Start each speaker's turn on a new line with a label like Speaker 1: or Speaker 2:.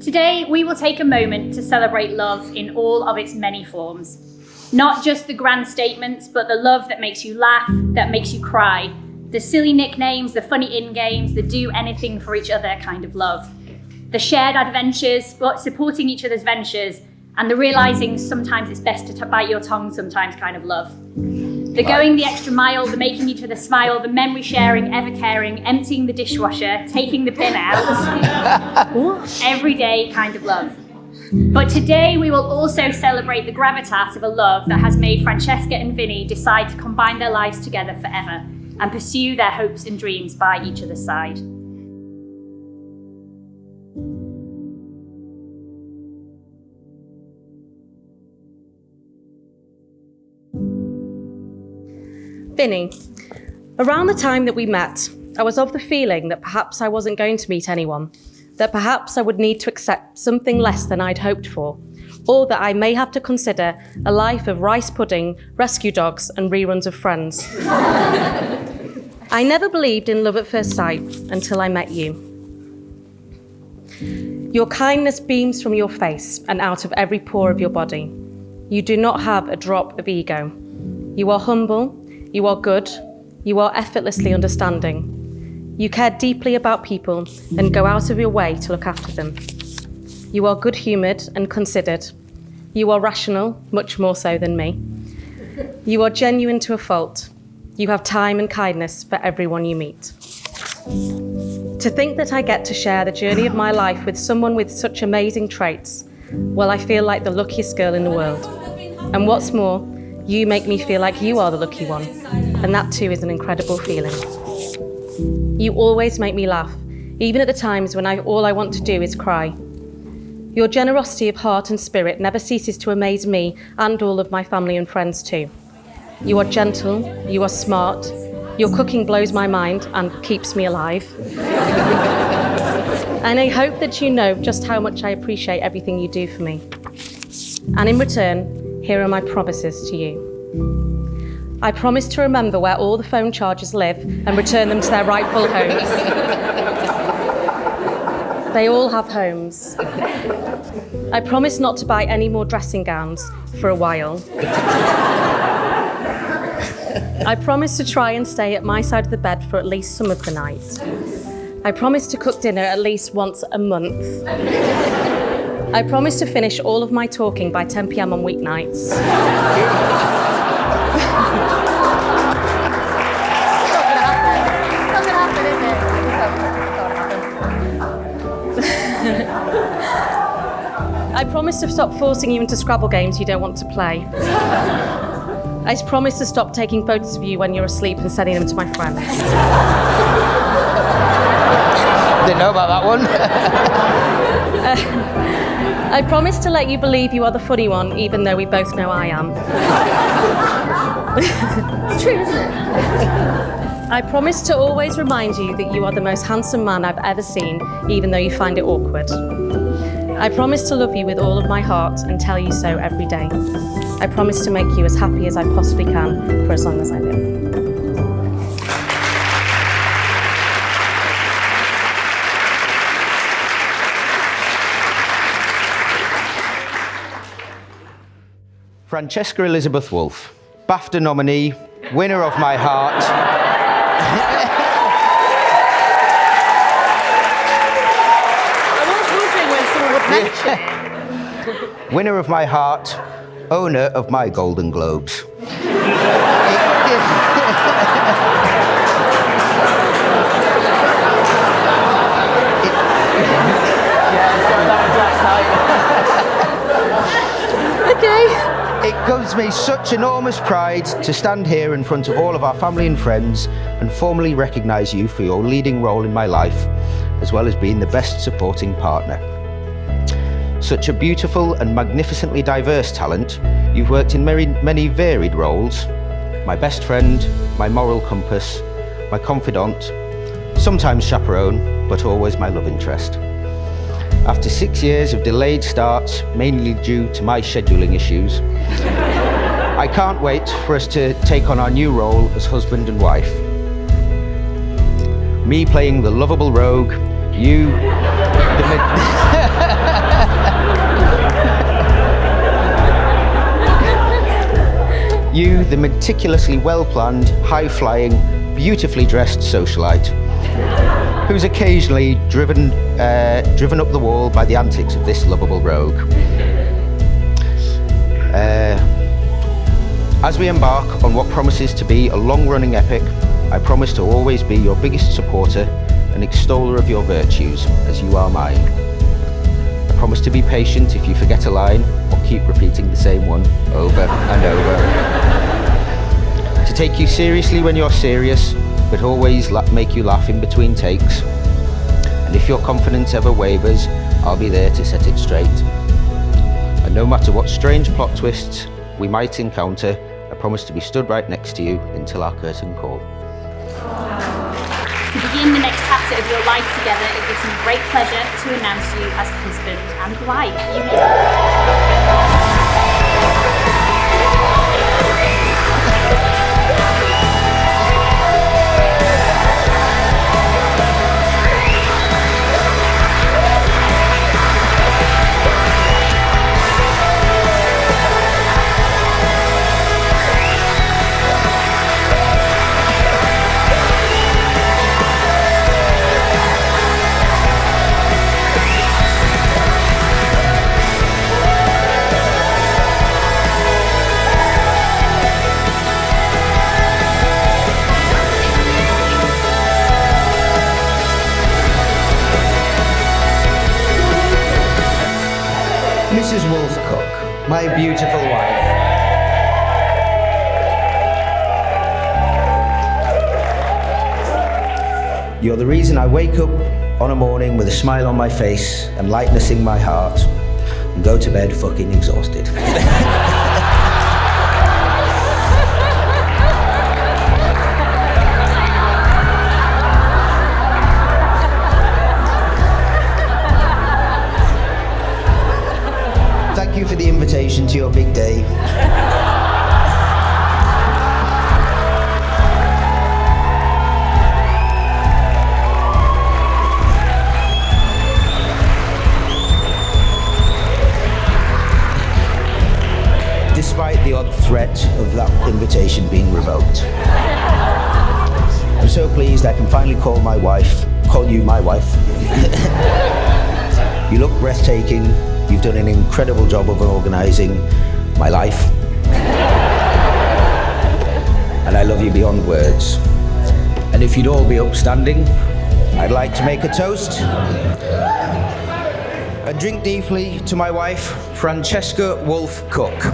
Speaker 1: Today, we will take a moment to celebrate love in all of its many forms. Not just the grand statements, but the love that makes you laugh, that makes you cry. The silly nicknames, the funny in-games, the do anything for each other kind of love. The shared adventures, supporting each other's ventures, and the realising sometimes it's best to bite your tongue sometimes kind of love. The going the extra mile, the making each other smile, the memory sharing, ever caring, emptying the dishwasher, taking the bin out. Everyday kind of love. But today we will also celebrate the gravitas of a love that has made Francesca and Vinnie decide to combine their lives together forever and pursue their hopes and dreams by each other's side.
Speaker 2: Vinnie, around the time that we met, I was of the feeling that perhaps I wasn't going to meet anyone, that perhaps I would need to accept something less than I'd hoped for, or that I may have to consider a life of rice pudding, rescue dogs, and reruns of Friends. I never believed in love at first sight until I met you. Your kindness beams from your face and out of every pore of your body. You do not have a drop of ego. You are humble. You are good, you are effortlessly understanding. You care deeply about people and go out of your way to look after them. You are good-humoured and considered. You are rational, much more so than me. You are genuine to a fault. You have time and kindness for everyone you meet. To think that I get to share the journey of my life with someone with such amazing traits, well, I feel like the luckiest girl in the world. And what's more, you make me feel like you are the lucky one, and that too is an incredible feeling. You always make me laugh, even at the times when all I want to do is cry. Your generosity of heart and spirit never ceases to amaze me and all of my family and friends too. You are gentle, you are smart, your cooking blows my mind and keeps me alive. And I hope that you know just how much I appreciate everything you do for me. And in return, here are my promises to you. I promise to remember where all the phone chargers live and return them to their rightful homes. They all have homes. I promise not to buy any more dressing gowns for a while. I promise to try and stay at my side of the bed for at least some of the night. I promise to cook dinner at least once a month. I promise to finish all of my talking by 10 p.m. on weeknights. It's not gonna happen, is it? It's not gonna happen. I promise to stop forcing you into Scrabble games you don't want to play. I promise to stop taking photos of you when you're asleep and sending them to my friends.
Speaker 3: Didn't know about that one.
Speaker 2: I promise to let you believe you are the funny one, even though we both know I am.
Speaker 4: It's true, isn't it?
Speaker 2: I promise to always remind you that you are the most handsome man I've ever seen, even though you find it awkward. I promise to love you with all of my heart and tell you so every day. I promise to make you as happy as I possibly can for as long as I live.
Speaker 3: Francesca Elizabeth Wolfe, BAFTA nominee, winner of my heart.
Speaker 2: I was wondering when someone would mention it.
Speaker 3: Winner of my heart, owner of my Golden Globes. It gives me such enormous pride to stand here in front of all of our family and friends and formally recognise you for your leading role in my life, as well as being the best supporting partner. Such a beautiful and magnificently diverse talent, you've worked in many varied roles. My best friend, my moral compass, my confidant, sometimes chaperone, but always my love interest. After 6 years of delayed starts, mainly due to my scheduling issues, I can't wait for us to take on our new role as husband and wife. Me playing the lovable rogue, you the meticulously well-planned, high-flying, beautifully dressed socialite, who's occasionally driven up the wall by the antics of this lovable rogue. As we embark on what promises to be a long-running epic, I promise to always be your biggest supporter and extoller of your virtues, as you are mine. I promise to be patient if you forget a line or keep repeating the same one over and over. To take you seriously when you're serious, but always make you laugh in between takes. And if your confidence ever wavers, I'll be there to set it straight. And no matter what strange plot twists we might encounter, I promise to be stood right next to you until our curtain call.
Speaker 1: To begin the next chapter of your life together, it gives me great pleasure to announce you as husband and wife. You may...
Speaker 3: Mrs. Wolf-Cook, my beautiful wife. You're the reason I wake up on a morning with a smile on my face and lightness in my heart and go to bed fucking exhausted. Thank you for the invitation to your big day. Despite the odd threat of that invitation being revoked. I'm so pleased I can finally call you my wife. You look breathtaking. You've done an incredible job of organising my life. And I love you beyond words. And if you'd all be upstanding, I'd like to make a toast and drink deeply to my wife, Francesca Wolf-Cook.